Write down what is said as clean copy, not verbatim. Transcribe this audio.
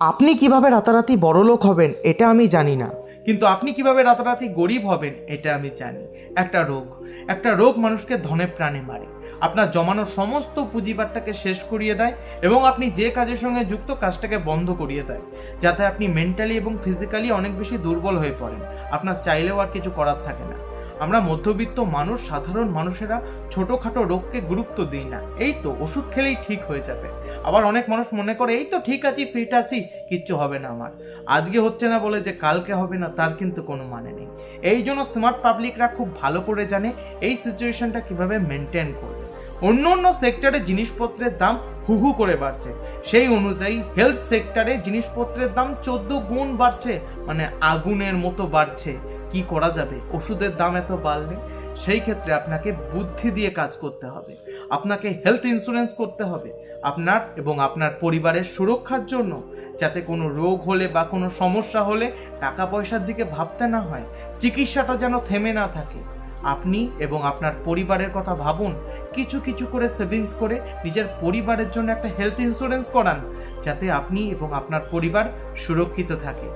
আপনি কিভাবে রাতারাতি বড়লোক হবেন এটা আমি জানি না, কিন্তু আপনি কিভাবে রাতারাতি গরিব হবেন এটা আমি জানি। একটা রোগ মানুষকে ধনে প্রাণে মারে, আপনার জমানো সমস্ত পুঁজিবাটটাকে শেষ করিয়ে দেয় এবং আপনি যে কাজের সঙ্গে যুক্ত কাজটাকে বন্ধ করিয়ে দেয়, যাতে আপনি মেন্টালি এবং ফিজিক্যালি অনেক বেশি দুর্বল হয়ে পড়েন। আপনার চাইলেও আর কিছু করার থাকে না। আমরা মধ্যবিত্ত মানুষ, সাধারণ মানুষেরা ছোটোখাটো রোগকে গুরুত্ব দিই না। এই তো ওষুধ খেলেই ঠিক হয়ে যাবে। আবার অনেক মানুষ মনে করে এই তো ঠিক আছি, ফিট আছি, কিচ্ছু হবে না আমার। আজকে হচ্ছে না বলে যে কালকে হবে না তার কিন্তু কোনো মানে নেই। এই জন্য স্মার্ট পাবলিকরা খুব ভালো করে জানে এই সিচুয়েশনটা কিভাবে মেনটেন করবে। অন্য অন্য সেক্টরে জিনিসপত্রের দাম হু করে বাড়ছে, সেই অনুযায়ী হেলথ সেক্টরে জিনিসপত্রের দাম 14 গুণ বাড়ছে, মানে আগুনের মতো বাড়ছে। কি করা যাবে ওষুধের দাম এত বাড়লে? সেই ক্ষেত্রে আপনাকে বুদ্ধি দিয়ে কাজ করতে হবে। আপনাকে হেলথ ইন্স্যুরেন্স করতে হবে আপনার এবং আপনার পরিবারের সুরক্ষার জন্য, যাতে কোনো রোগ হলে বা কোনো সমস্যা হলে টাকা পয়সার দিকে ভাবতে না হয়, চিকিৎসাটা যেন থেমে না থাকে। আপনি এবং আপনার পরিবারের কথা ভাবুন, কিছু কিছু করে সেভিংস করে নিজের পরিবারের জন্য একটা হেলথ ইন্স্যুরেন্স করান, যাতে আপনি এবং আপনার পরিবার সুরক্ষিত থাকে।